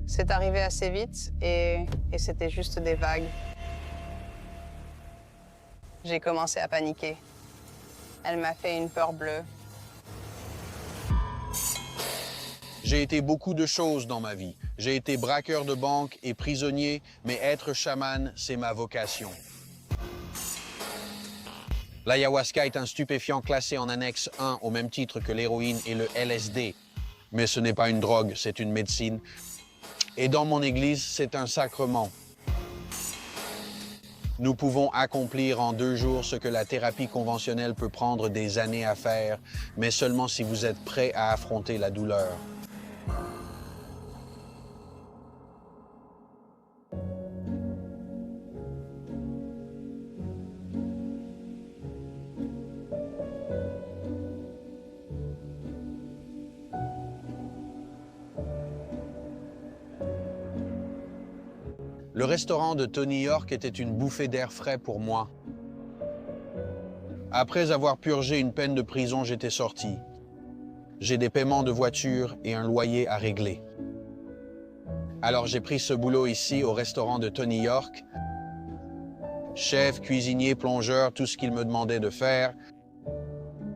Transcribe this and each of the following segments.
C'est arrivé assez vite et c'était juste des vagues. J'ai commencé à paniquer. Elle m'a fait une peur bleue. J'ai été beaucoup de choses dans ma vie. J'ai été braqueur de banque et prisonnier, mais être chaman, c'est ma vocation. L'ayahuasca est un stupéfiant classé en annexe 1 au même titre que l'héroïne et le LSD. Mais ce n'est pas une drogue, c'est une médecine. Et dans mon église, c'est un sacrement. Nous pouvons accomplir en 2 jours ce que la thérapie conventionnelle peut prendre des années à faire, mais seulement si vous êtes prêt à affronter la douleur. Le restaurant de Tony York était une bouffée d'air frais pour moi. Après avoir purgé une peine de prison, j'étais sorti. J'ai des paiements de voiture et un loyer à régler. Alors j'ai pris ce boulot ici au restaurant de Tony York. Chef, cuisinier, plongeur, tout ce qu'il me demandait de faire.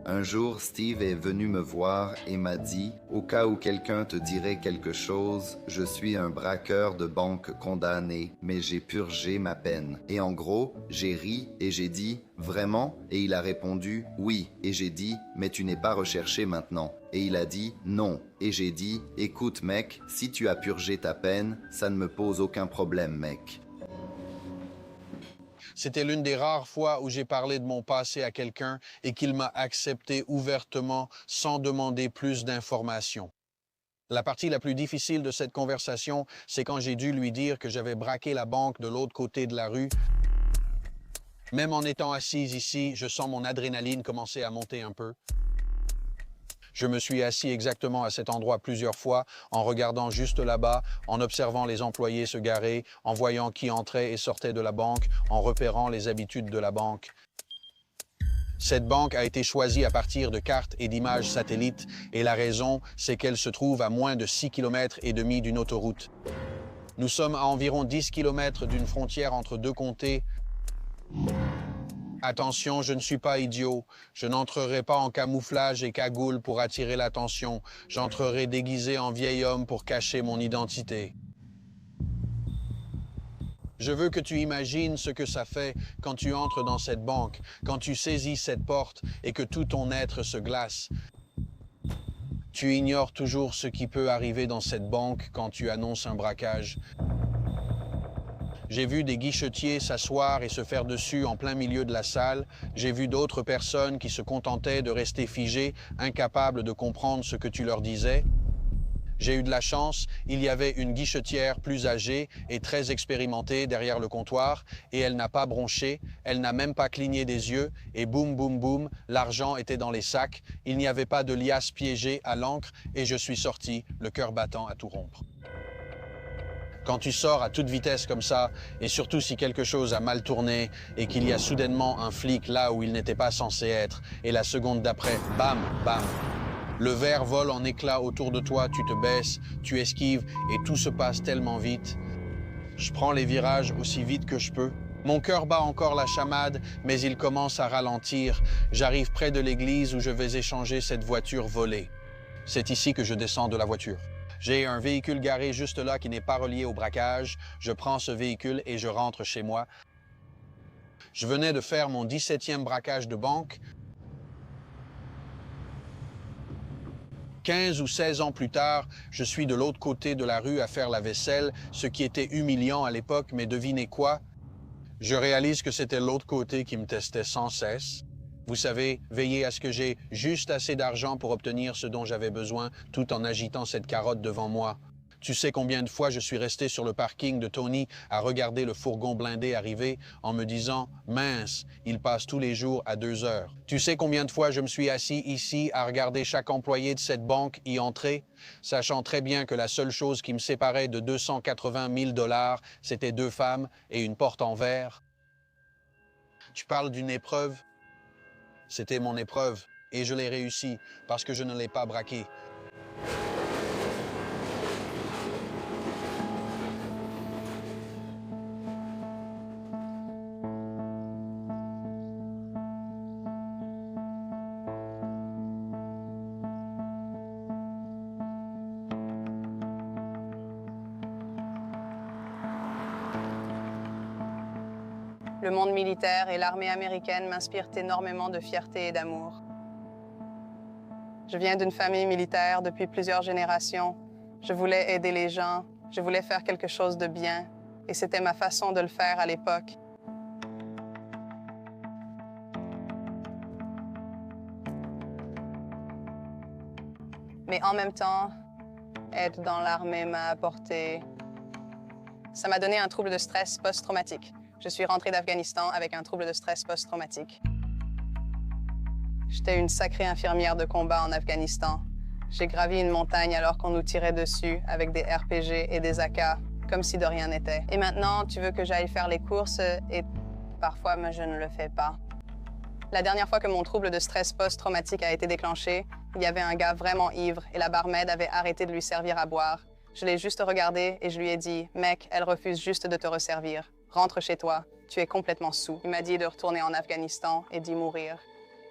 Un jour, Steve est venu me voir et m'a dit « Au cas où quelqu'un te dirait quelque chose, je suis un braqueur de banque condamné, mais j'ai purgé ma peine. » Et en gros, j'ai ri et j'ai dit « Vraiment ?» Et il a répondu « Oui. » Et j'ai dit « Mais tu n'es pas recherché maintenant. » Et il a dit « Non. » Et j'ai dit « Écoute mec, si tu as purgé ta peine, ça ne me pose aucun problème mec. » C'était l'une des rares fois où j'ai parlé de mon passé à quelqu'un et qu'il m'a accepté ouvertement sans demander plus d'informations. La partie la plus difficile de cette conversation, c'est quand j'ai dû lui dire que j'avais braqué la banque de l'autre côté de la rue. Même en étant assise ici, je sens mon adrénaline commencer à monter un peu. Je me suis assis exactement à cet endroit plusieurs fois, en regardant juste là-bas, en observant les employés se garer, en voyant qui entrait et sortait de la banque, en repérant les habitudes de la banque. Cette banque a été choisie à partir de cartes et d'images satellites, et la raison, c'est qu'elle se trouve à moins de 6,5 km d'une autoroute. Nous sommes à environ 10 km d'une frontière entre 2 comtés. Attention, je ne suis pas idiot. Je n'entrerai pas en camouflage et cagoule pour attirer l'attention. J'entrerai déguisé en vieil homme pour cacher mon identité. Je veux que tu imagines ce que ça fait quand tu entres dans cette banque, quand tu saisis cette porte et que tout ton être se glace. Tu ignores toujours ce qui peut arriver dans cette banque quand tu annonces un braquage. J'ai vu des guichetiers s'asseoir et se faire dessus en plein milieu de la salle. J'ai vu d'autres personnes qui se contentaient de rester figées, incapables de comprendre ce que tu leur disais. J'ai eu de la chance, il y avait une guichetière plus âgée et très expérimentée derrière le comptoir et elle n'a pas bronché, elle n'a même pas cligné des yeux et boum boum boum, l'argent était dans les sacs, il n'y avait pas de liasse piégée à l'encre et je suis sorti, le cœur battant à tout rompre. Quand tu sors à toute vitesse comme ça, et surtout si quelque chose a mal tourné et qu'il y a soudainement un flic là où il n'était pas censé être, et la seconde d'après, bam, bam, le verre vole en éclats autour de toi, tu te baisses, tu esquives et tout se passe tellement vite. Je prends les virages aussi vite que je peux. Mon cœur bat encore la chamade, mais il commence à ralentir. J'arrive près de l'église où je vais échanger cette voiture volée. C'est ici que je descends de la voiture. J'ai un véhicule garé juste là qui n'est pas relié au braquage. Je prends ce véhicule et je rentre chez moi. Je venais de faire mon 17e braquage de banque. 15 ou 16 ans plus tard, je suis de l'autre côté de la rue à faire la vaisselle, ce qui était humiliant à l'époque, mais devinez quoi? Je réalise que c'était l'autre côté qui me testait sans cesse. Vous savez, veiller à ce que j'ai juste assez d'argent pour obtenir ce dont j'avais besoin, tout en agitant cette carotte devant moi. Tu sais combien de fois je suis resté sur le parking de Tony à regarder le fourgon blindé arriver en me disant « Mince, il passe tous les jours à 2 heures ». Tu sais combien de fois je me suis assis ici à regarder chaque employé de cette banque y entrer, sachant très bien que la seule chose qui me séparait de 280 000 $, c'était 2 femmes et une porte en verre. Tu parles d'une épreuve? C'était mon épreuve et je l'ai réussi parce que je ne l'ai pas braqué. Le monde militaire et l'armée américaine m'inspirent énormément de fierté et d'amour. Je viens d'une famille militaire depuis plusieurs générations. Je voulais aider les gens, je voulais faire quelque chose de bien, et c'était ma façon de le faire à l'époque. Mais en même temps, être dans l'armée m'a apporté... Ça m'a donné un trouble de stress post-traumatique. Je suis rentrée d'Afghanistan avec un trouble de stress post-traumatique. J'étais une sacrée infirmière de combat en Afghanistan. J'ai gravi une montagne alors qu'on nous tirait dessus avec des RPG et des AK, comme si de rien n'était. Et maintenant, tu veux que j'aille faire les courses et parfois, je ne le fais pas. La dernière fois que mon trouble de stress post-traumatique a été déclenché, il y avait un gars vraiment ivre et la barmaid avait arrêté de lui servir à boire. Je l'ai juste regardé et je lui ai dit « Mec, elle refuse juste de te resservir. Rentre chez toi. Tu es complètement saoul. » Il m'a dit de retourner en Afghanistan et d'y mourir.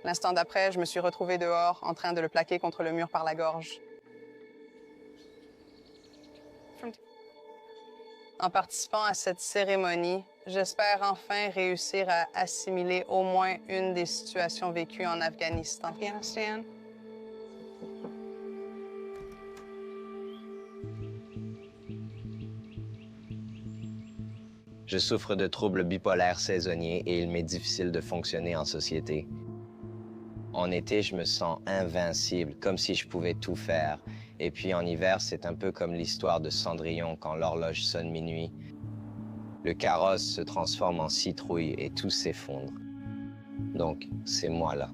L'instant d'après, je me suis retrouvée dehors en train de le plaquer contre le mur par la gorge. En participant à cette cérémonie, j'espère enfin réussir à assimiler au moins une des situations vécues en Afghanistan. Je souffre de troubles bipolaires saisonniers et il m'est difficile de fonctionner en société. En été, je me sens invincible, comme si je pouvais tout faire. Et puis en hiver, c'est un peu comme l'histoire de Cendrillon quand l'horloge sonne minuit. Le carrosse se transforme en citrouille et tout s'effondre. Donc, c'est moi là.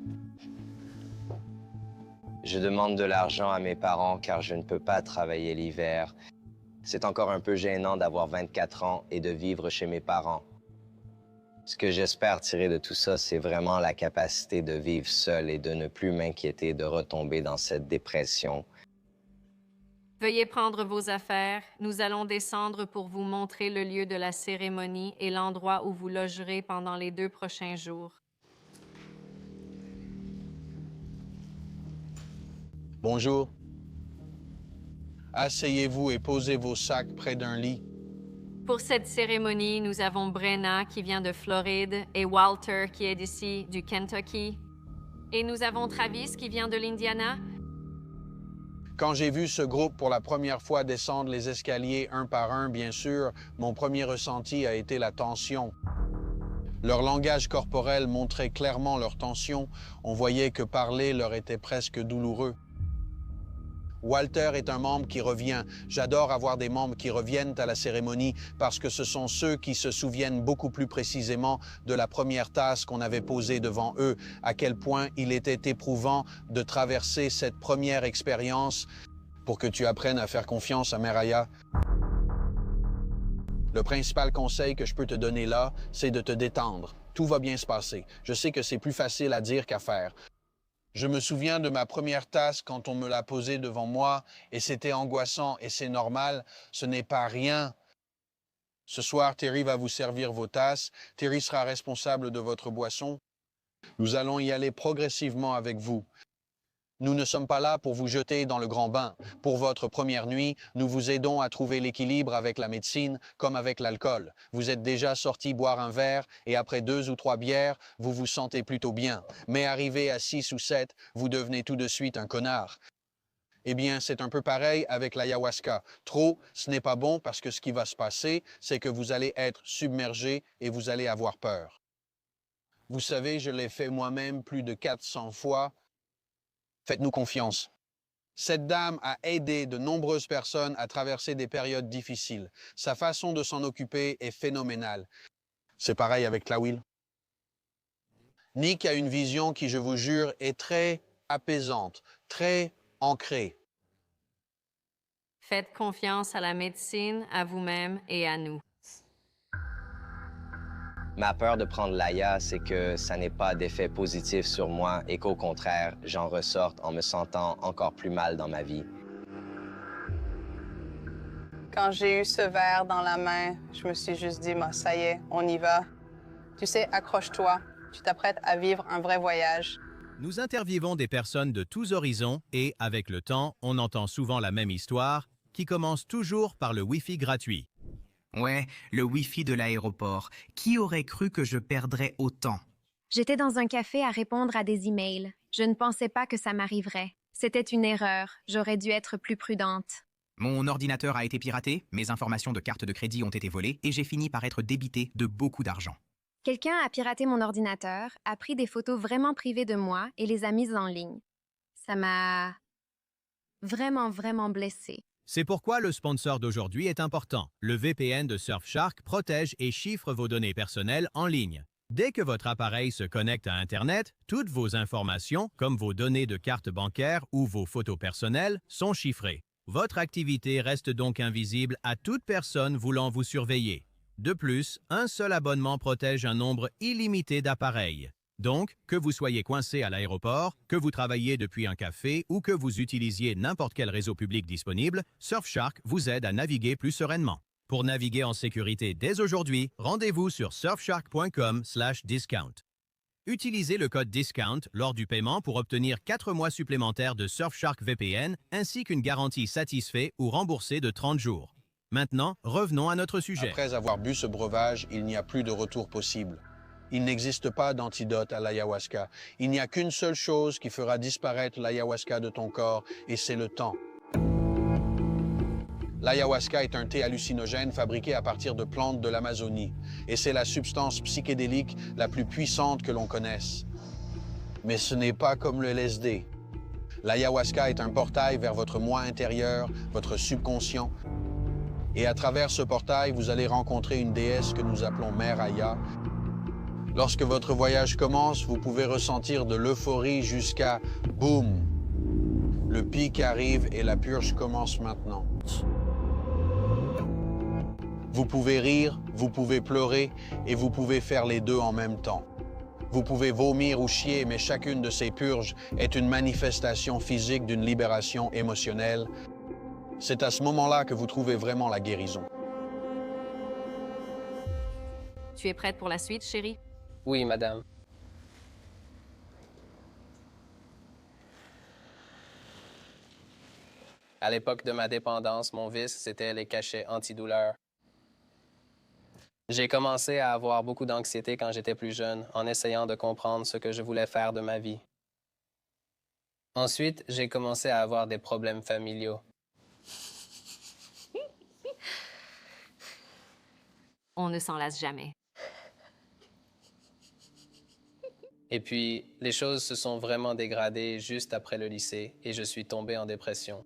Je demande de l'argent à mes parents car je ne peux pas travailler l'hiver. C'est encore un peu gênant d'avoir 24 ans et de vivre chez mes parents. Ce que j'espère tirer de tout ça, c'est vraiment la capacité de vivre seul et de ne plus m'inquiéter de retomber dans cette dépression. Veuillez prendre vos affaires. Nous allons descendre pour vous montrer le lieu de la cérémonie et l'endroit où vous logerez pendant les 2 prochains jours. Bonjour. Asseyez-vous et posez vos sacs près d'un lit. Pour cette cérémonie, nous avons Brenna qui vient de Floride et Walter qui est d'ici, du Kentucky. Et nous avons Travis qui vient de l'Indiana. Quand j'ai vu ce groupe pour la première fois descendre les escaliers un par un, bien sûr, mon premier ressenti a été la tension. Leur langage corporel montrait clairement leur tension. On voyait que parler leur était presque douloureux. Walter est un membre qui revient. J'adore avoir des membres qui reviennent à la cérémonie parce que ce sont ceux qui se souviennent beaucoup plus précisément de la première tasse qu'on avait posée devant eux, à quel point il était éprouvant de traverser cette première expérience pour que tu apprennes à faire confiance à Meraya. Le principal conseil que je peux te donner là, c'est de te détendre. Tout va bien se passer. Je sais que c'est plus facile à dire qu'à faire. Je me souviens de ma première tasse quand on me l'a posée devant moi et c'était angoissant et c'est normal, ce n'est pas rien. Ce soir, Terry va vous servir vos tasses. Terry sera responsable de votre boisson. Nous allons y aller progressivement avec vous. Nous ne sommes pas là pour vous jeter dans le grand bain. Pour votre première nuit, nous vous aidons à trouver l'équilibre avec la médecine comme avec l'alcool. Vous êtes déjà sorti boire un verre et après 2 ou 3 bières, vous vous sentez plutôt bien. Mais arrivé à 6 ou 7, vous devenez tout de suite un connard. Eh bien, c'est un peu pareil avec l'ayahuasca. Trop, ce n'est pas bon parce que ce qui va se passer, c'est que vous allez être submergé et vous allez avoir peur. Vous savez, je l'ai fait moi-même plus de 400 fois. Faites-nous confiance. Cette dame a aidé de nombreuses personnes à traverser des périodes difficiles. Sa façon de s'en occuper est phénoménale. C'est pareil avec Tlawil. Nick a une vision qui, je vous jure, est très apaisante, très ancrée. Faites confiance à la médecine, à vous-même et à nous. Ma peur de prendre l'aya, c'est que ça n'ait pas d'effet positif sur moi et qu'au contraire, j'en ressorte en me sentant encore plus mal dans ma vie. Quand j'ai eu ce verre dans la main, je me suis juste dit, ça y est, on y va. Tu sais, accroche-toi, tu t'apprêtes à vivre un vrai voyage. Nous interviewons des personnes de tous horizons et, avec le temps, on entend souvent la même histoire qui commence toujours par le Wi-Fi gratuit. Ouais, le Wi-Fi de l'aéroport. Qui aurait cru que je perdrais autant? J'étais dans un café à répondre à des emails. Je ne pensais pas que ça m'arriverait. C'était une erreur. J'aurais dû être plus prudente. Mon ordinateur a été piraté, mes informations de carte de crédit ont été volées et j'ai fini par être débité de beaucoup d'argent. Quelqu'un a piraté mon ordinateur, a pris des photos vraiment privées de moi et les a mises en ligne. Ça m'a vraiment blessée. C'est pourquoi le sponsor d'aujourd'hui est important. Le VPN de Surfshark protège et chiffre vos données personnelles en ligne. Dès que votre appareil se connecte à Internet, toutes vos informations, comme vos données de carte bancaire ou vos photos personnelles, sont chiffrées. Votre activité reste donc invisible à toute personne voulant vous surveiller. De plus, un seul abonnement protège un nombre illimité d'appareils. Donc, que vous soyez coincé à l'aéroport, que vous travailliez depuis un café ou que vous utilisiez n'importe quel réseau public disponible, Surfshark vous aide à naviguer plus sereinement. Pour naviguer en sécurité dès aujourd'hui, rendez-vous sur surfshark.com/discount. Utilisez le code DISCOUNT lors du paiement pour obtenir 4 mois supplémentaires de Surfshark VPN ainsi qu'une garantie satisfait ou remboursée de 30 jours. Maintenant, revenons à notre sujet. Après avoir bu ce breuvage, il n'y a plus de retour possible. Il n'existe pas d'antidote à l'ayahuasca. Il n'y a qu'une seule chose qui fera disparaître l'ayahuasca de ton corps, et c'est le temps. L'ayahuasca est un thé hallucinogène fabriqué à partir de plantes de l'Amazonie, et c'est la substance psychédélique la plus puissante que l'on connaisse. Mais ce n'est pas comme le LSD. L'ayahuasca est un portail vers votre moi intérieur, votre subconscient, et à travers ce portail, vous allez rencontrer une déesse que nous appelons Mère Aya. Lorsque votre voyage commence, vous pouvez ressentir de l'euphorie jusqu'à boum. Le pic arrive et la purge commence maintenant. Vous pouvez rire, vous pouvez pleurer et vous pouvez faire les deux en même temps. Vous pouvez vomir ou chier, mais chacune de ces purges est une manifestation physique d'une libération émotionnelle. C'est à ce moment-là que vous trouvez vraiment la guérison. Tu es prête pour la suite, chérie? Oui, madame. À l'époque de ma dépendance, mon vice, c'était les cachets antidouleurs. J'ai commencé à avoir beaucoup d'anxiété quand j'étais plus jeune, en essayant de comprendre ce que je voulais faire de ma vie. Ensuite, j'ai commencé à avoir des problèmes familiaux. On ne s'en lasse jamais. Et puis, les choses se sont vraiment dégradées juste après le lycée et je suis tombé en dépression.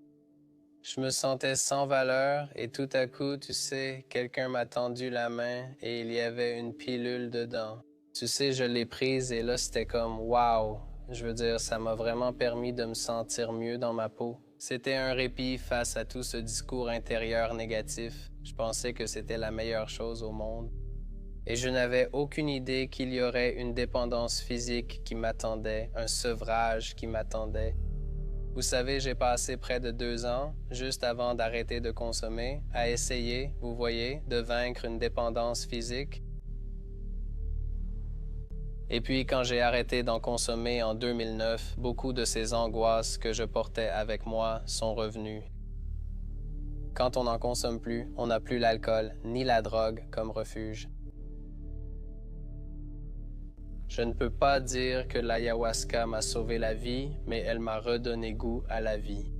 Je me sentais sans valeur et tout à coup, tu sais, quelqu'un m'a tendu la main et il y avait une pilule dedans. Tu sais, je l'ai prise et là, c'était comme « wow ». Je veux dire, ça m'a vraiment permis de me sentir mieux dans ma peau. C'était un répit face à tout ce discours intérieur négatif. Je pensais que c'était la meilleure chose au monde. Et je n'avais aucune idée qu'il y aurait une dépendance physique qui m'attendait, un sevrage qui m'attendait. Vous savez, j'ai passé près de 2 ans, juste avant d'arrêter de consommer, à essayer, vous voyez, de vaincre une dépendance physique. Et puis, quand j'ai arrêté d'en consommer en 2009, beaucoup de ces angoisses que je portais avec moi sont revenues. Quand on n'en consomme plus, on n'a plus l'alcool ni la drogue comme refuge. Je ne peux pas dire que l'ayahuasca m'a sauvé la vie, mais elle m'a redonné goût à la vie.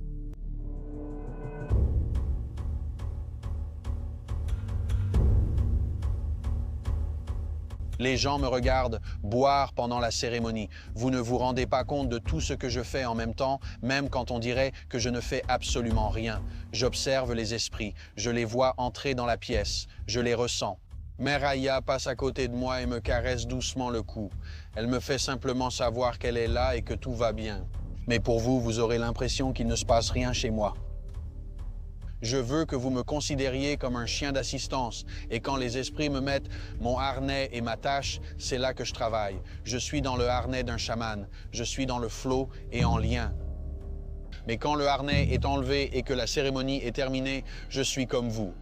Les gens me regardent boire pendant la cérémonie. Vous ne vous rendez pas compte de tout ce que je fais en même temps, même quand on dirait que je ne fais absolument rien. J'observe les esprits, je les vois entrer dans la pièce, je les ressens. Mère Aya passe à côté de moi et me caresse doucement le cou. Elle me fait simplement savoir qu'elle est là et que tout va bien. Mais pour vous, vous aurez l'impression qu'il ne se passe rien chez moi. Je veux que vous me considériez comme un chien d'assistance. Et quand les esprits me mettent mon harnais et ma tâche, c'est là que je travaille. Je suis dans le harnais d'un chaman. Je suis dans le flot et en lien. Mais quand le harnais est enlevé et que la cérémonie est terminée, je suis comme vous.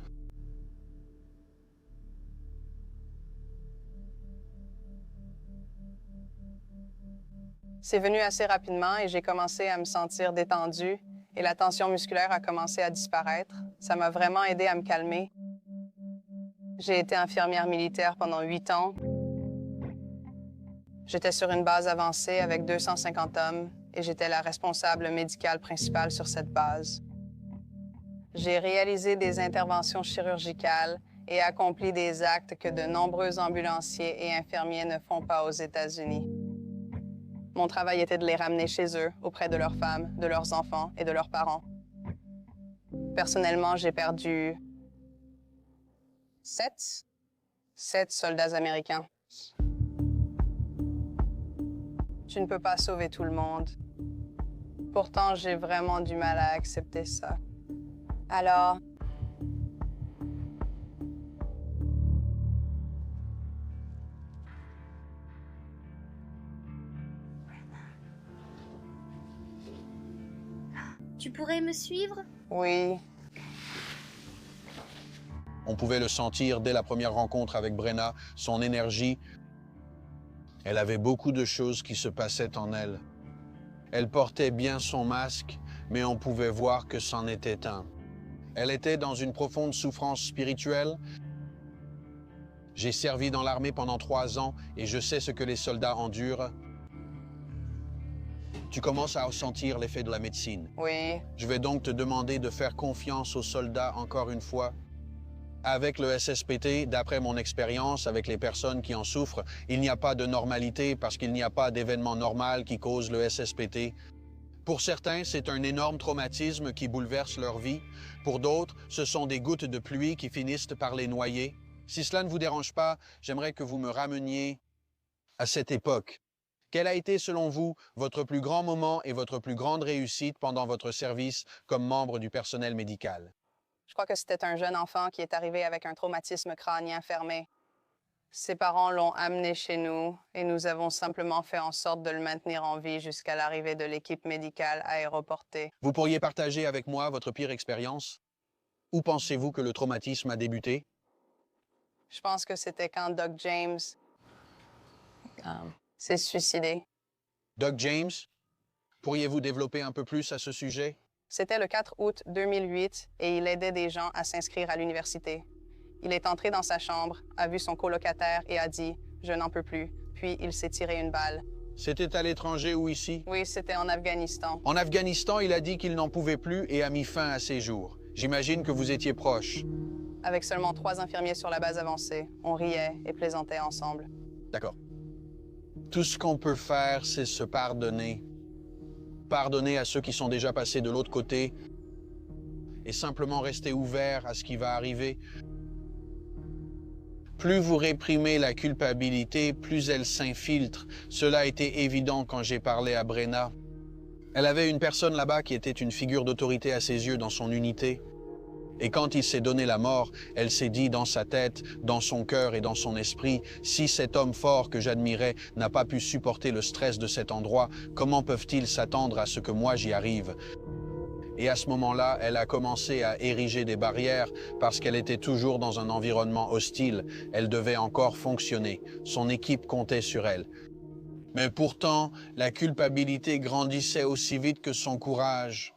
C'est venu assez rapidement et j'ai commencé à me sentir détendue et la tension musculaire a commencé à disparaître. Ça m'a vraiment aidé à me calmer. J'ai été infirmière militaire pendant 8 ans. J'étais sur une base avancée avec 250 hommes et j'étais la responsable médicale principale sur cette base. J'ai réalisé des interventions chirurgicales et accompli des actes que de nombreux ambulanciers et infirmiers ne font pas aux États-Unis. Mon travail était de les ramener chez eux, auprès de leurs femmes, de leurs enfants et de leurs parents. Personnellement, j'ai perdu 7 soldats américains. Tu ne peux pas sauver tout le monde. Pourtant, j'ai vraiment du mal à accepter ça. Alors, tu pourrais me suivre? oui, On pouvait le sentir dès la première rencontre avec Brenna, son énergie. Elle avait beaucoup de choses qui se passaient en elle. Elle portait bien son masque, mais on pouvait voir que c'en était un. Elle était dans une profonde souffrance spirituelle. J'ai servi dans l'armée pendant 3 ans et je sais ce que les soldats endurent. Tu commences à ressentir l'effet de la médecine. oui. Je vais donc te demander de faire confiance aux soldats encore une fois. Avec le SSPT, d'après mon expérience avec les personnes qui en souffrent, il n'y a pas de normalité parce qu'il n'y a pas d'événement normal qui cause le SSPT. Pour certains, c'est un énorme traumatisme qui bouleverse leur vie. Pour d'autres, ce sont des gouttes de pluie qui finissent par les noyer. Si cela ne vous dérange pas, j'aimerais que vous me rameniez à cette époque. Quel a été, selon vous, votre plus grand moment et votre plus grande réussite pendant votre service comme membre du personnel médical? Je crois que c'était un jeune enfant qui est arrivé avec un traumatisme crânien fermé. Ses parents l'ont amené chez nous et nous avons simplement fait en sorte de le maintenir en vie jusqu'à l'arrivée de l'équipe médicale aéroportée. Vous pourriez partager avec moi votre pire expérience? Où pensez-vous que le traumatisme a débuté? Je pense que c'était quand Doug James s'est suicidé. Doug James, pourriez-vous développer un peu plus à ce sujet? C'était le 4 août 2008 et il aidait des gens à s'inscrire à l'université. Il est entré dans sa chambre, a vu son colocataire et a dit « Je n'en peux plus ». Puis il s'est tiré une balle. C'était à l'étranger ou ici? Oui, c'était en Afghanistan. En Afghanistan, il a dit qu'il n'en pouvait plus et a mis fin à ses jours. J'imagine que vous étiez proches. Avec seulement 3 infirmiers sur la base avancée, on riait et plaisantait ensemble. D'accord. Tout ce qu'on peut faire, c'est se pardonner. Pardonner à ceux qui sont déjà passés de l'autre côté et simplement rester ouvert à ce qui va arriver. Plus vous réprimez la culpabilité, plus elle s'infiltre. Cela a été évident quand j'ai parlé à Brenna. Elle avait une personne là-bas qui était une figure d'autorité à ses yeux dans son unité. Et quand il s'est donné la mort, elle s'est dit dans sa tête, dans son cœur et dans son esprit, si cet homme fort que j'admirais n'a pas pu supporter le stress de cet endroit, comment peuvent-ils s'attendre à ce que moi j'y arrive? Et à ce moment-là, elle a commencé à ériger des barrières parce qu'elle était toujours dans un environnement hostile. Elle devait encore fonctionner. Son équipe comptait sur elle. Mais pourtant, la culpabilité grandissait aussi vite que son courage.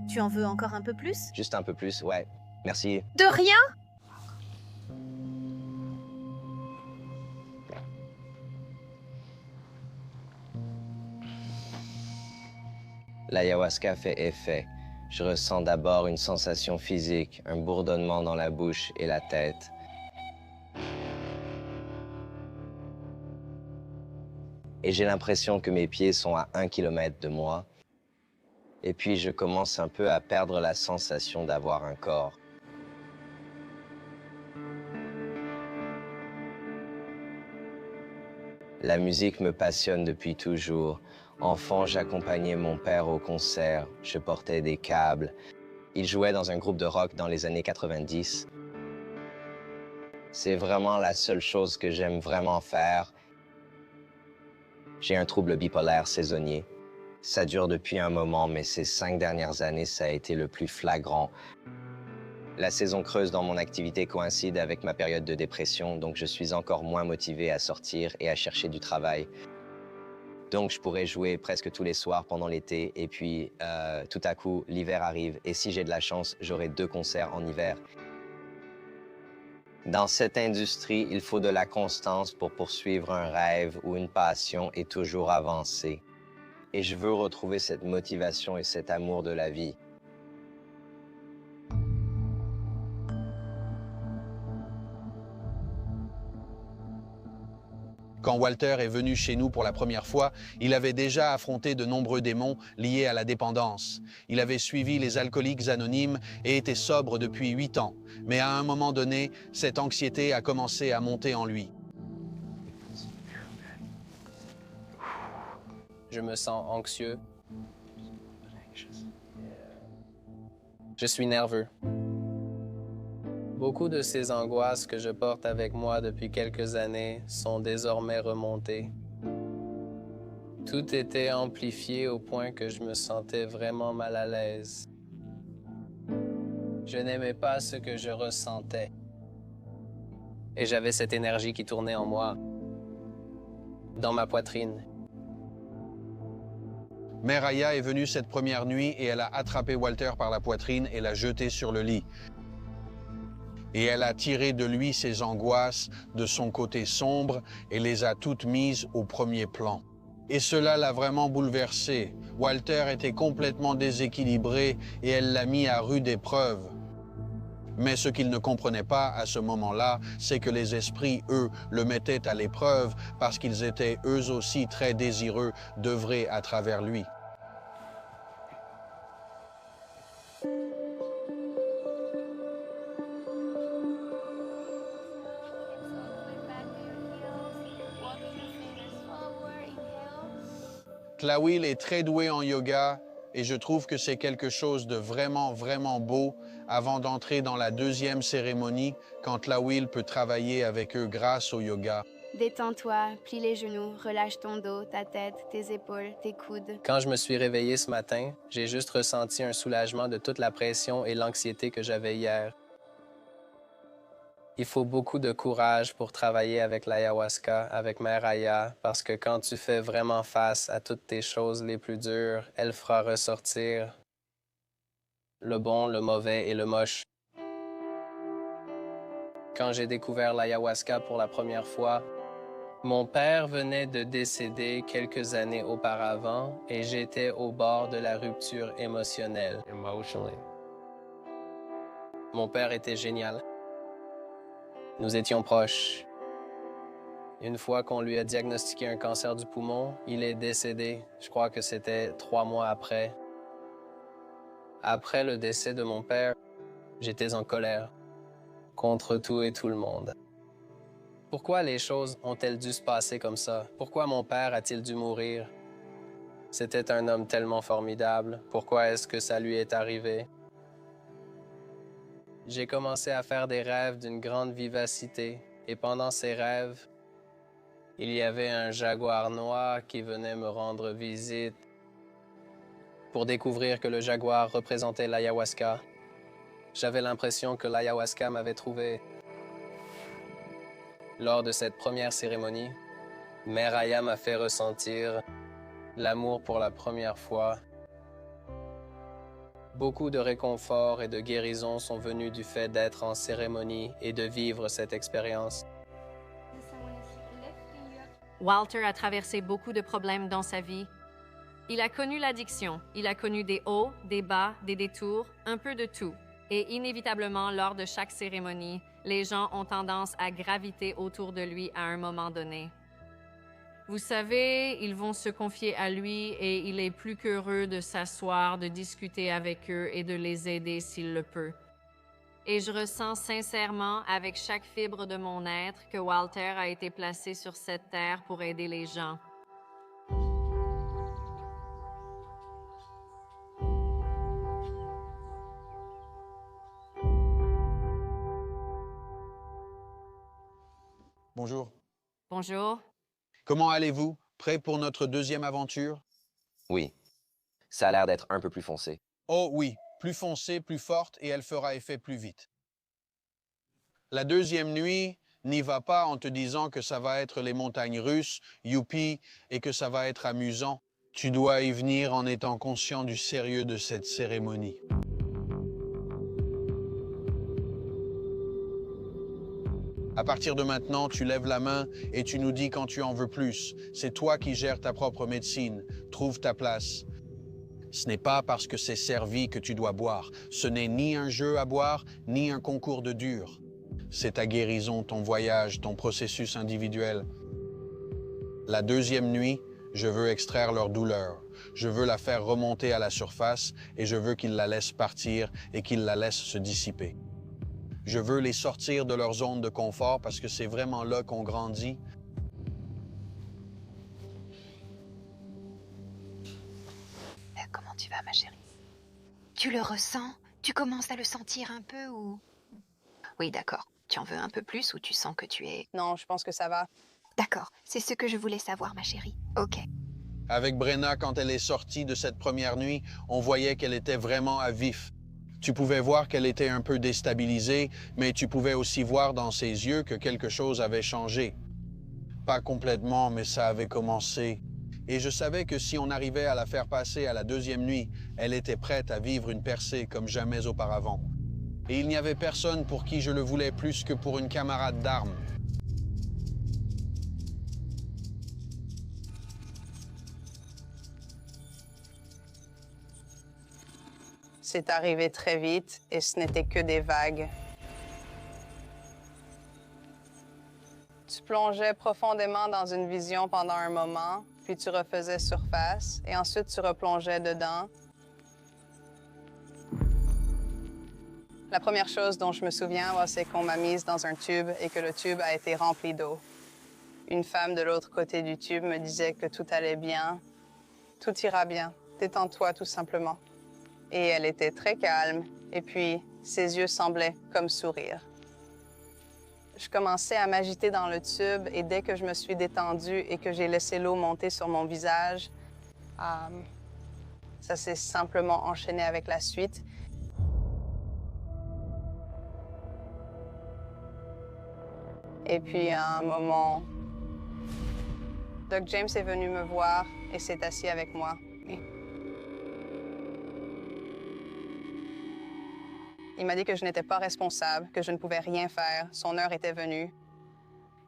Tu en veux encore un peu plus? Juste un peu plus, ouais. Merci. De rien? L'ayahuasca fait effet. Je ressens d'abord une sensation physique, un bourdonnement dans la bouche et la tête. Et j'ai l'impression que mes pieds sont à 1 kilomètre de moi. Et puis je commence un peu à perdre la sensation d'avoir un corps. La musique me passionne depuis toujours. Enfant, j'accompagnais mon père au concert, je portais des câbles. Il jouait dans un groupe de rock dans les années 90. C'est vraiment la seule chose que j'aime vraiment faire. J'ai un trouble bipolaire saisonnier. Ça dure depuis un moment, mais ces 5 dernières années, ça a été le plus flagrant. La saison creuse dans mon activité coïncide avec ma période de dépression, donc je suis encore moins motivé à sortir et à chercher du travail. Donc, je pourrais jouer presque tous les soirs pendant l'été. Et puis, tout à coup, l'hiver arrive. Et si j'ai de la chance, j'aurai 2 concerts en hiver. Dans cette industrie, il faut de la constance pour poursuivre un rêve ou une passion et toujours avancer. Et je veux retrouver cette motivation et cet amour de la vie. Quand Walter est venu chez nous pour la première fois, il avait déjà affronté de nombreux démons liés à la dépendance. Il avait suivi les alcooliques anonymes et était sobre depuis 8 ans. Mais à un moment donné, cette anxiété a commencé à monter en lui. Je me sens anxieux. Je suis nerveux. Beaucoup de ces angoisses que je porte avec moi depuis quelques années sont désormais remontées. Tout était amplifié au point que je me sentais vraiment mal à l'aise. Je n'aimais pas ce que je ressentais. Et j'avais cette énergie qui tournait en moi, dans ma poitrine. Mère Aya est venue cette première nuit et elle a attrapé Walter par la poitrine et l'a jeté sur le lit. Et elle a tiré de lui ses angoisses de son côté sombre et les a toutes mises au premier plan. Et cela l'a vraiment bouleversé. Walter était complètement déséquilibré et elle l'a mis à rude épreuve. Mais ce qu'il ne comprenait pas à ce moment-là, c'est que les esprits, eux, le mettaient à l'épreuve parce qu'ils étaient eux aussi très désireux d'œuvrer à travers lui. Tlawil est très doué en yoga et je trouve que c'est quelque chose de vraiment, vraiment beau avant d'entrer dans la deuxième cérémonie quand Tlawil peut travailler avec eux grâce au yoga. Détends-toi, plie les genoux, relâche ton dos, ta tête, tes épaules, tes coudes. Quand je me suis réveillé ce matin, j'ai juste ressenti un soulagement de toute la pression et l'anxiété que j'avais hier. Il faut beaucoup de courage pour travailler avec l'ayahuasca, avec Mère Aya, parce que quand tu fais vraiment face à toutes tes choses les plus dures, elle fera ressortir le bon, le mauvais et le moche. Quand j'ai découvert l'ayahuasca pour la première fois, mon père venait de décéder quelques années auparavant et j'étais au bord de la rupture émotionnelle. Mon père était génial. Nous étions proches. Une fois qu'on lui a diagnostiqué un cancer du poumon, il est décédé. Je crois que c'était 3 mois après. Après le décès de mon père, j'étais en colère contre tout et tout le monde. Pourquoi les choses ont-elles dû se passer comme ça? Pourquoi mon père a-t-il dû mourir? C'était un homme tellement formidable. Pourquoi est-ce que ça lui est arrivé? J'ai commencé à faire des rêves d'une grande vivacité, et pendant ces rêves, il y avait un jaguar noir qui venait me rendre visite pour découvrir que le jaguar représentait l'ayahuasca. J'avais l'impression que l'ayahuasca m'avait trouvé. Lors de cette première cérémonie, Mère Aya m'a fait ressentir l'amour pour la première fois. Beaucoup de réconfort et de guérison sont venus du fait d'être en cérémonie et de vivre cette expérience. Walter a traversé beaucoup de problèmes dans sa vie. Il a connu l'addiction, il a connu des hauts, des bas, des détours, un peu de tout. Et inévitablement, lors de chaque cérémonie, les gens ont tendance à graviter autour de lui à un moment donné. Vous savez, ils vont se confier à lui et il est plus qu'heureux de s'asseoir, de discuter avec eux et de les aider s'il le peut. Et je ressens sincèrement, avec chaque fibre de mon être, que Walter a été placé sur cette terre pour aider les gens. Bonjour. Bonjour. Comment allez-vous? Prêt pour notre deuxième aventure? Oui. Ça a l'air d'être un peu plus foncé. Oh oui, plus foncée, plus forte et elle fera effet plus vite. La deuxième nuit, N'y va pas en te disant que ça va être les montagnes russes, youpi, et que ça va être amusant. Tu dois y venir en étant conscient du sérieux de cette cérémonie. À partir de maintenant, tu lèves la main et tu nous dis quand tu en veux plus. C'est toi qui gères ta propre médecine. Trouve ta place. Ce n'est pas parce que c'est servi que tu dois boire. Ce n'est ni un jeu à boire, ni un concours de dur. C'est ta guérison, ton voyage, ton processus individuel. La deuxième nuit, je veux extraire leur douleur. Je veux la faire remonter à la surface et je veux qu'ils la laissent partir et qu'ils la laissent se dissiper. Je veux les sortir de leur zone de confort parce que c'est vraiment là qu'on grandit. Comment tu vas, ma chérie? Tu le ressens? Tu commences à le sentir un peu ou... Oui, d'accord. Tu en veux un peu plus ou tu sens que tu es... Non, je pense que ça va. D'accord, c'est ce que je voulais savoir, ma chérie. Ok. Avec Brenna, quand elle est sortie de cette première nuit, on voyait qu'elle était vraiment à vif. Tu pouvais voir qu'elle était un peu déstabilisée, mais tu pouvais aussi voir dans ses yeux que quelque chose avait changé. Pas complètement, mais ça avait commencé. Et je savais que si on arrivait à la faire passer à la deuxième nuit, elle était prête à vivre une percée comme jamais auparavant. Et il n'y avait personne pour qui je le voulais plus que pour une camarade d'armes. C'est arrivé très vite et ce n'était que des vagues. Tu plongeais profondément dans une vision pendant un moment, puis tu refaisais surface et ensuite tu replongeais dedans. La première chose dont je me souviens, c'est qu'on m'a mise dans un tube et que le tube a été rempli d'eau. Une femme de l'autre côté du tube me disait que tout allait bien. Tout ira bien. Détends-toi tout simplement. Et elle était très calme, et puis ses yeux semblaient comme sourire. Je commençais à m'agiter dans le tube, et dès que je me suis détendue et que j'ai laissé l'eau monter sur mon visage, ça s'est simplement enchaîné avec la suite. Et puis, à un moment, Doc James est venu me voir et s'est assis avec moi. Il m'a dit que je n'étais pas responsable, que je ne pouvais rien faire. Son heure était venue.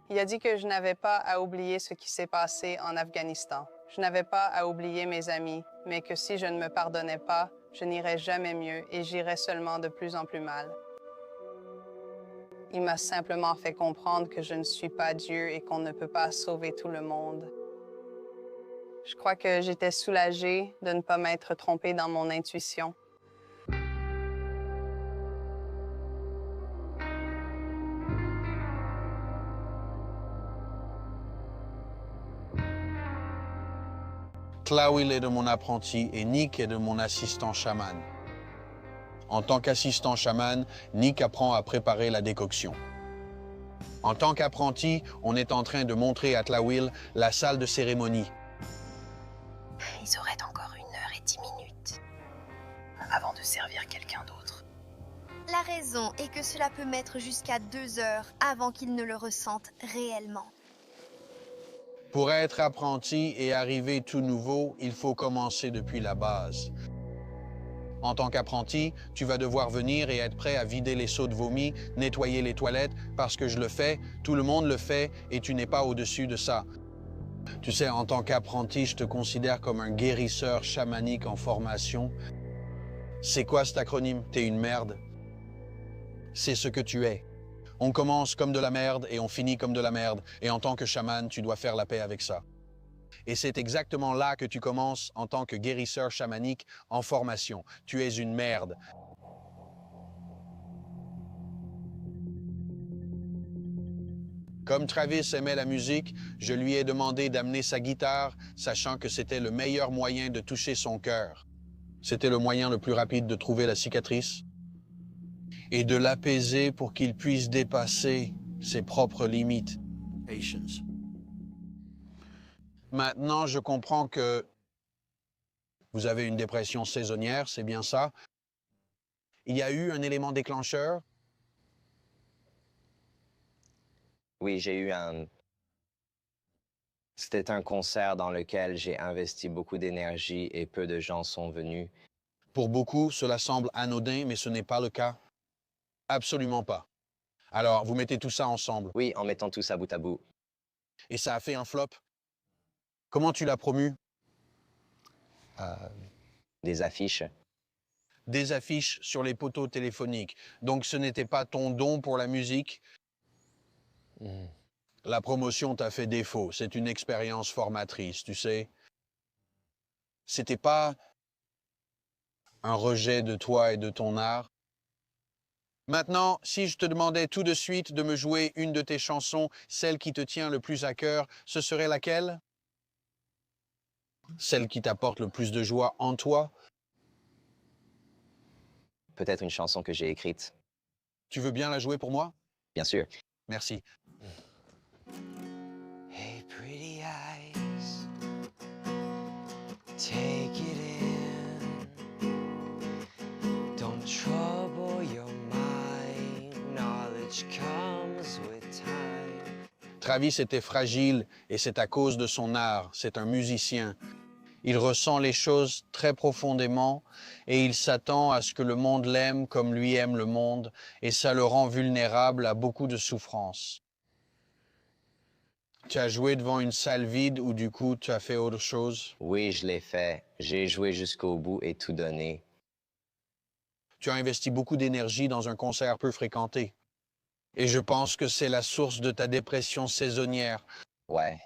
Il a dit que je n'avais pas à oublier ce qui s'est passé en Afghanistan. Je n'avais pas à oublier mes amis, mais que si je ne me pardonnais pas, je n'irais jamais mieux et j'irais seulement de plus en plus mal. Il m'a simplement fait comprendre que je ne suis pas Dieu et qu'on ne peut pas sauver tout le monde. Je crois que j'étais soulagée de ne pas m'être trompée dans mon intuition. Tlawil est de mon apprenti et Nick est de mon assistant chaman. En tant qu'assistant chaman, Nick apprend à préparer la décoction. En tant qu'apprenti, on est en train de montrer à Tlawil la salle de cérémonie. Ils auraient encore 1h10 avant de servir quelqu'un d'autre. La raison est que cela peut mettre jusqu'à 2 heures avant qu'ils ne le ressentent réellement. Pour être apprenti et arriver tout nouveau, il faut commencer depuis la base. En tant qu'apprenti, tu vas devoir venir et être prêt à vider les seaux de vomi, nettoyer les toilettes, parce que je le fais, tout le monde le fait, et tu n'es pas au-dessus de ça. Tu sais, en tant qu'apprenti, je te considère comme un guérisseur chamanique en formation. C'est quoi cet acronyme? T'es une merde. C'est ce que tu es. On commence comme de la merde et on finit comme de la merde. Et en tant que chaman, tu dois faire la paix avec ça. Et c'est exactement là que tu commences en tant que guérisseur chamanique en formation. Tu es une merde. Comme Travis aimait la musique, je lui ai demandé d'amener sa guitare, sachant que c'était le meilleur moyen de toucher son cœur. C'était le moyen le plus rapide de trouver la cicatrice et de l'apaiser pour qu'il puisse dépasser ses propres limites. Patience. Maintenant, je comprends que vous avez une dépression saisonnière, c'est bien ça. Il y a eu un élément déclencheur. Oui, C'était un concert dans lequel j'ai investi beaucoup d'énergie et peu de gens sont venus. Pour beaucoup, cela semble anodin, mais ce n'est pas le cas. Absolument pas. Alors, vous mettez tout ça ensemble. Oui, en mettant tout ça bout à bout. Et ça a fait un flop. Comment tu l'as promu? Des affiches. Des affiches sur les poteaux téléphoniques. Donc ce n'était pas ton don pour la musique? La promotion t'a fait défaut. C'est une expérience formatrice, tu sais. C'était pas un rejet de toi et de ton art. Maintenant, si je te demandais tout de suite de me jouer une de tes chansons, celle qui te tient le plus à cœur, ce serait laquelle? Celle qui t'apporte le plus de joie en toi? Peut-être une chanson que j'ai écrite. Tu veux bien la jouer pour moi? Bien sûr. Merci. Hey, pretty eyes, take it in. Don't trouble your mind, knowledge comes with time. Travis était fragile et c'est à cause de son art. C'est un musicien. Il ressent les choses très profondément et il s'attend à ce que le monde l'aime comme lui aime le monde et ça le rend vulnérable à beaucoup de souffrances. Tu as joué devant une salle vide ou du coup tu as fait autre chose? Oui, je l'ai fait. J'ai joué jusqu'au bout et tout donné. Tu as investi beaucoup d'énergie dans un concert peu fréquenté. Et je pense que c'est la source de ta dépression saisonnière. Ouais.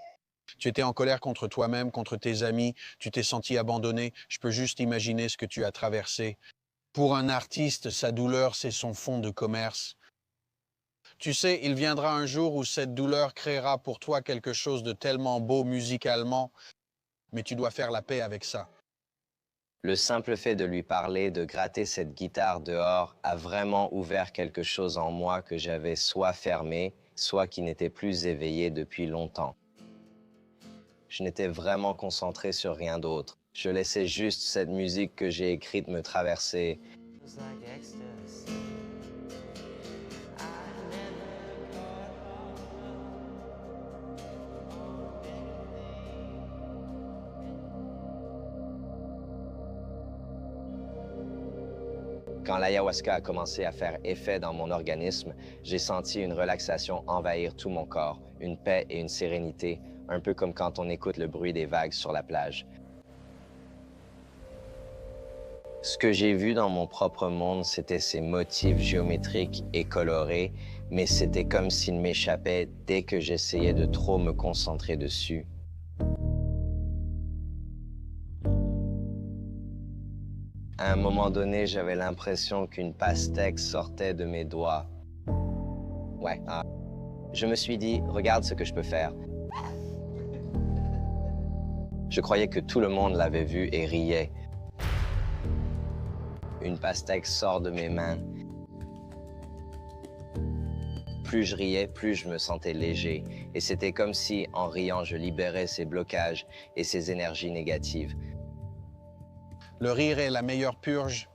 Tu étais en colère contre toi-même, contre tes amis, tu t'es senti abandonné. Je peux juste imaginer ce que tu as traversé. Pour un artiste, sa douleur, c'est son fonds de commerce. Tu sais, il viendra un jour où cette douleur créera pour toi quelque chose de tellement beau musicalement, mais tu dois faire la paix avec ça. Le simple fait de lui parler, de gratter cette guitare dehors, a vraiment ouvert quelque chose en moi que j'avais soit fermé, soit qui n'était plus éveillé depuis longtemps. Je n'étais vraiment concentré sur rien d'autre. Je laissais juste cette musique que j'ai écrite me traverser. Quand l'ayahuasca a commencé à faire effet dans mon organisme, j'ai senti une relaxation envahir tout mon corps, une paix et une sérénité, un peu comme quand on écoute le bruit des vagues sur la plage. Ce que j'ai vu dans mon propre monde, c'était ces motifs géométriques et colorés, mais c'était comme s'ils m'échappaient dès que j'essayais de trop me concentrer dessus. À un moment donné, j'avais l'impression qu'une pastèque sortait de mes doigts. Ouais. Je me suis dit, regarde ce que je peux faire. Je croyais que tout le monde l'avait vu et riait. Une pastèque sort de mes mains. Plus je riais, plus je me sentais léger. Et c'était comme si, en riant, je libérais ces blocages et ces énergies négatives. Le rire est la meilleure purge.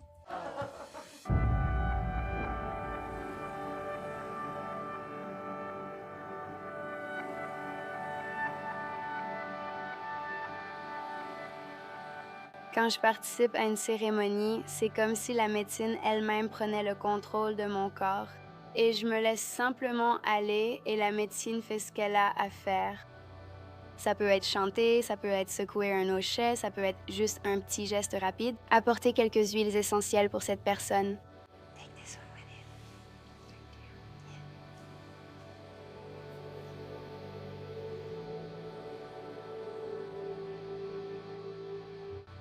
Quand je participe à une cérémonie, c'est comme si la médecine elle-même prenait le contrôle de mon corps. Et je me laisse simplement aller et la médecine fait ce qu'elle a à faire. Ça peut être chanter, ça peut être secouer un hochet, ça peut être juste un petit geste rapide. Apporter quelques huiles essentielles pour cette personne.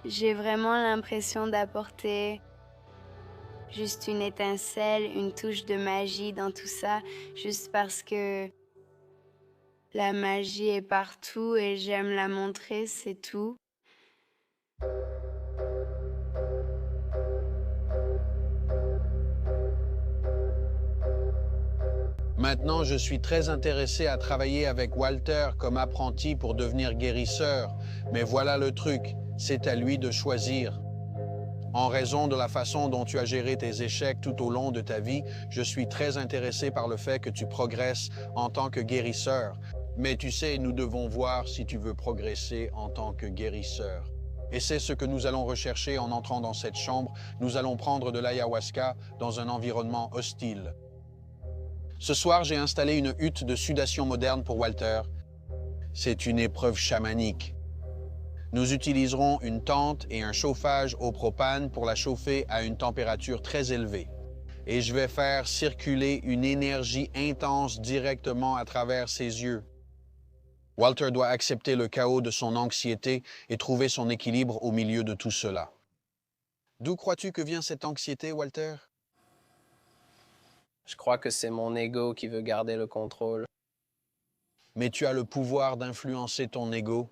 J'ai vraiment l'impression d'apporter juste une étincelle, une touche de magie dans tout ça, juste parce que la magie est partout et j'aime la montrer, c'est tout. Maintenant, je suis très intéressé à travailler avec Walter comme apprenti pour devenir guérisseur. Mais voilà le truc, c'est à lui de choisir. En raison de la façon dont tu as géré tes échecs tout au long de ta vie, je suis très intéressé par le fait que tu progresses en tant que guérisseur. Mais tu sais, nous devons voir si tu veux progresser en tant que guérisseur. Et c'est ce que nous allons rechercher en entrant dans cette chambre. Nous allons prendre de l'ayahuasca dans un environnement hostile. Ce soir, j'ai installé une hutte de sudation moderne pour Walter. C'est une épreuve chamanique. Nous utiliserons une tente et un chauffage au propane pour la chauffer à une température très élevée. Et je vais faire circuler une énergie intense directement à travers ses yeux. Walter doit accepter le chaos de son anxiété et trouver son équilibre au milieu de tout cela. D'où crois-tu que vient cette anxiété, Walter? Je crois que c'est mon ego qui veut garder le contrôle. Mais tu as le pouvoir d'influencer ton ego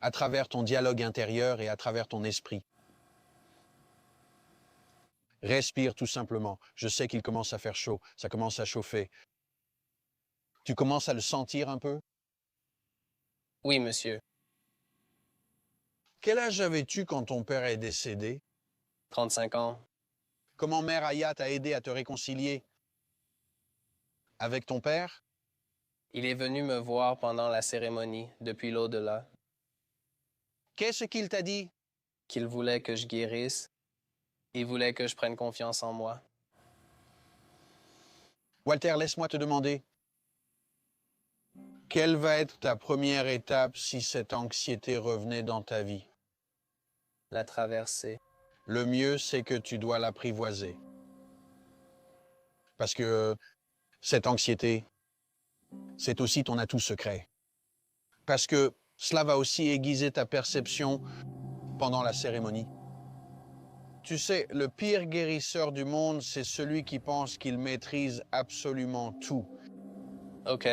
à travers ton dialogue intérieur et à travers ton esprit. Respire tout simplement. Je sais qu'il commence à faire chaud, ça commence à chauffer. Tu commences à le sentir un peu? Oui, monsieur. Quel âge avais-tu quand ton père est décédé? 35 ans. Comment Mère Aya t'a aidé à te réconcilier avec ton père? Il est venu me voir pendant la cérémonie, depuis l'au-delà. Qu'est-ce qu'il t'a dit? Qu'il voulait que je guérisse. Il voulait que je prenne confiance en moi. Walter, laisse-moi te demander. Quelle va être ta première étape si cette anxiété revenait dans ta vie? La traversée. Le mieux, c'est que tu dois l'apprivoiser. Parce que cette anxiété, c'est aussi ton atout secret. Parce que cela va aussi aiguiser ta perception pendant la cérémonie. Tu sais, le pire guérisseur du monde, c'est celui qui pense qu'il maîtrise absolument tout. OK.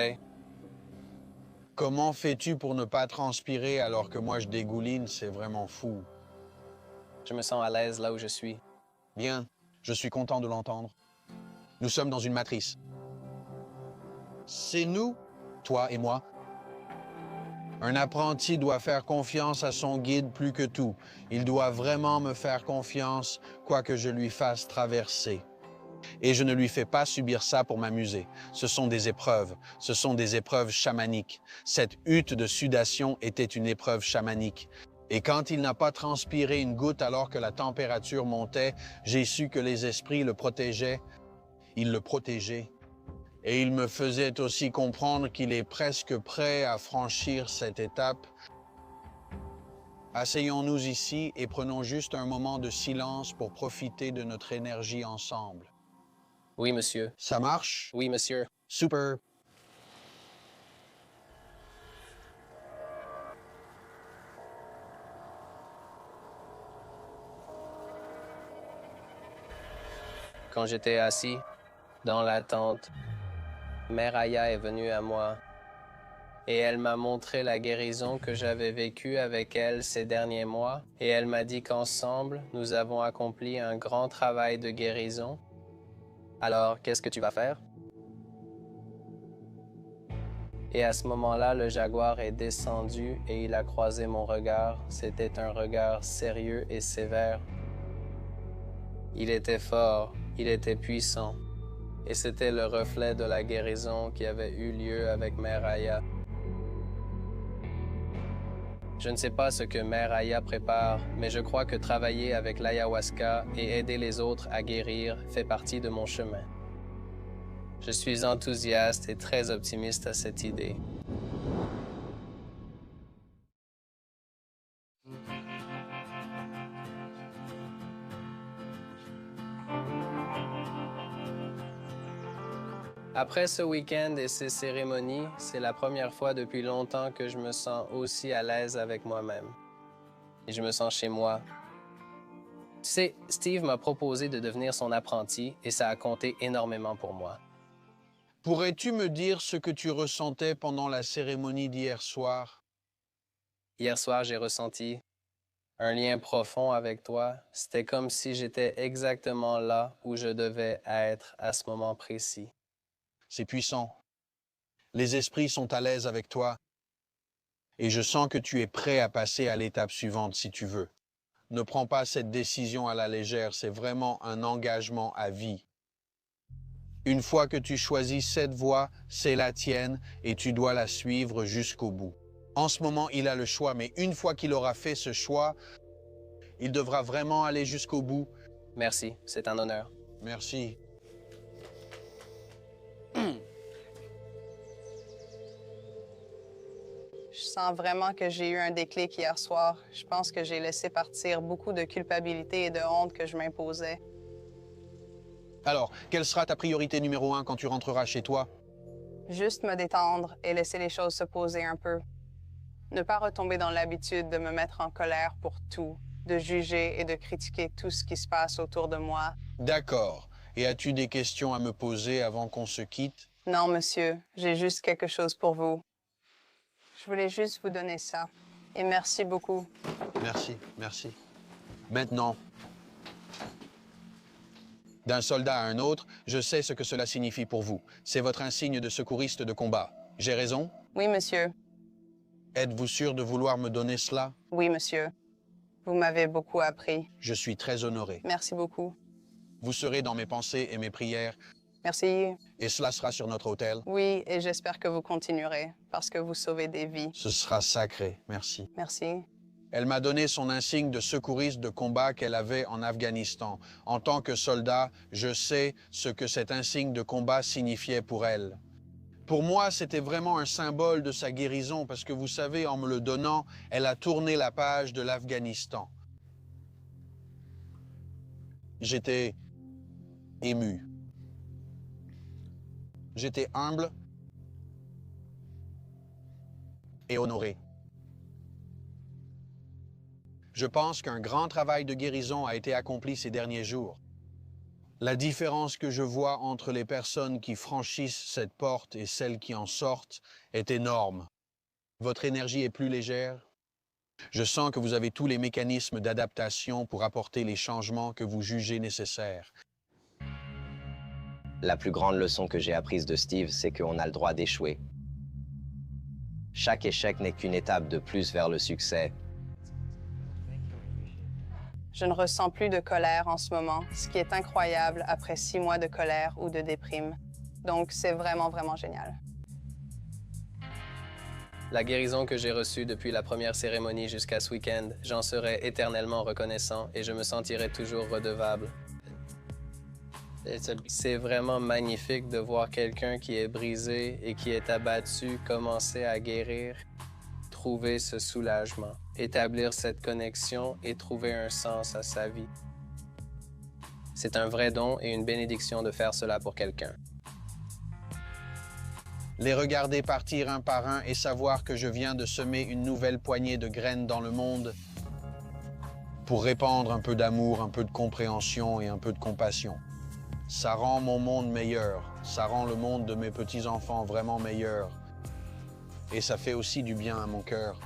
Comment fais-tu pour ne pas transpirer alors que moi je dégouline? C'est vraiment fou. Je me sens à l'aise là où je suis. Bien, je suis content de l'entendre. Nous sommes dans une matrice. C'est nous, toi et moi. Un apprenti doit faire confiance à son guide plus que tout. Il doit vraiment me faire confiance, quoi que je lui fasse traverser. Et je ne lui fais pas subir ça pour m'amuser. Ce sont des épreuves. Ce sont des épreuves chamaniques. Cette hutte de sudation était une épreuve chamanique. Et quand il n'a pas transpiré une goutte alors que la température montait, j'ai su que les esprits le protégeaient. Ils le protégeaient. Et il me faisait aussi comprendre qu'il est presque prêt à franchir cette étape. Asseyons-nous ici et prenons juste un moment de silence pour profiter de notre énergie ensemble. Oui, monsieur. Ça marche? Oui, monsieur. Super. Quand j'étais assis dans la tente, Mère Aya est venue à moi et elle m'a montré la guérison que j'avais vécue avec elle ces derniers mois et elle m'a dit qu'ensemble, nous avons accompli un grand travail de guérison. Alors, qu'est-ce que tu vas faire? Et à ce moment-là, le jaguar est descendu et il a croisé mon regard. C'était un regard sérieux et sévère. Il était fort, il était puissant. Et c'était le reflet de la guérison qui avait eu lieu avec Mère Aya. Je ne sais pas ce que Mère Aya prépare, mais je crois que travailler avec l'ayahuasca et aider les autres à guérir fait partie de mon chemin. Je suis enthousiaste et très optimiste à cette idée. Après ce week-end et ces cérémonies, c'est la première fois depuis longtemps que je me sens aussi à l'aise avec moi-même. Et je me sens chez moi. Tu sais, Steve m'a proposé de devenir son apprenti et ça a compté énormément pour moi. Pourrais-tu me dire ce que tu ressentais pendant la cérémonie d'hier soir? Hier soir, j'ai ressenti un lien profond avec toi. C'était comme si j'étais exactement là où je devais être à ce moment précis. C'est puissant. Les esprits sont à l'aise avec toi. Et je sens que tu es prêt à passer à l'étape suivante si tu veux. Ne prends pas cette décision à la légère, c'est vraiment un engagement à vie. Une fois que tu choisis cette voie, c'est la tienne et tu dois la suivre jusqu'au bout. En ce moment, il a le choix, mais une fois qu'il aura fait ce choix, il devra vraiment aller jusqu'au bout. Merci, c'est un honneur. Merci. Je sens vraiment que j'ai eu un déclic hier soir. Je pense que j'ai laissé partir beaucoup de culpabilité et de honte que je m'imposais. Alors, quelle sera ta priorité numéro 1 quand tu rentreras chez toi? Juste me détendre et laisser les choses se poser un peu. Ne pas retomber dans l'habitude de me mettre en colère pour tout, de juger et de critiquer tout ce qui se passe autour de moi. D'accord. Et as-tu des questions à me poser avant qu'on se quitte? Non, monsieur, j'ai juste quelque chose pour vous. Je voulais juste vous donner ça. Et merci beaucoup. Merci, merci. Maintenant, d'un soldat à un autre, je sais ce que cela signifie pour vous. C'est votre insigne de secouriste de combat. J'ai raison? Oui, monsieur. Êtes-vous sûr de vouloir me donner cela? Oui, monsieur. Vous m'avez beaucoup appris. Je suis très honoré. Merci beaucoup. Vous serez dans mes pensées et mes prières. Merci. Et cela sera sur notre autel. Oui, et j'espère que vous continuerez, parce que vous sauvez des vies. Ce sera sacré. Merci. Merci. Elle m'a donné son insigne de secouriste de combat qu'elle avait en Afghanistan. En tant que soldat, je sais ce que cet insigne de combat signifiait pour elle. Pour moi, c'était vraiment un symbole de sa guérison parce que vous savez, en me le donnant, elle a tourné la page de l'Afghanistan. J'étais ému. J'étais humble et honoré. Je pense qu'un grand travail de guérison a été accompli ces derniers jours. La différence que je vois entre les personnes qui franchissent cette porte et celles qui en sortent est énorme. Votre énergie est plus légère. Je sens que vous avez tous les mécanismes d'adaptation pour apporter les changements que vous jugez nécessaires. La plus grande leçon que j'ai apprise de Steve, c'est qu'on a le droit d'échouer. Chaque échec n'est qu'une étape de plus vers le succès. Je ne ressens plus de colère en ce moment, ce qui est incroyable après 6 mois de colère ou de déprime. Donc, c'est vraiment, vraiment génial. La guérison que j'ai reçue depuis la première cérémonie jusqu'à ce week-end, j'en serai éternellement reconnaissant et je me sentirai toujours redevable. C'est vraiment magnifique de voir quelqu'un qui est brisé et qui est abattu commencer à guérir, trouver ce soulagement, établir cette connexion et trouver un sens à sa vie. C'est un vrai don et une bénédiction de faire cela pour quelqu'un. Les regarder partir un par un et savoir que je viens de semer une nouvelle poignée de graines dans le monde pour répandre un peu d'amour, un peu de compréhension et un peu de compassion. Ça rend mon monde meilleur, ça rend le monde de mes petits-enfants vraiment meilleur. Et ça fait aussi du bien à mon cœur.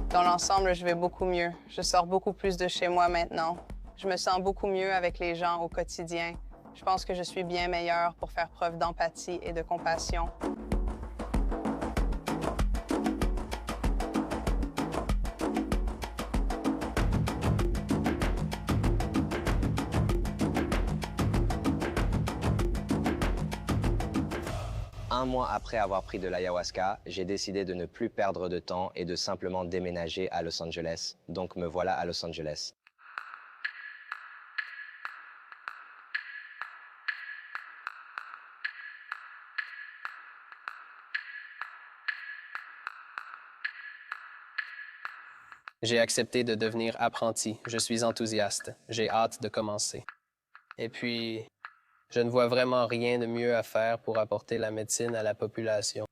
Dans l'ensemble, je vais beaucoup mieux. Je sors beaucoup plus de chez moi maintenant. Je me sens beaucoup mieux avec les gens au quotidien. Je pense que je suis bien meilleure pour faire preuve d'empathie et de compassion. Un mois après avoir pris de l'ayahuasca, j'ai décidé de ne plus perdre de temps et de simplement déménager à Los Angeles. Donc me voilà à Los Angeles. J'ai accepté de devenir apprenti. Je suis enthousiaste. J'ai hâte de commencer. Et puis, je ne vois vraiment rien de mieux à faire pour apporter la médecine à la population.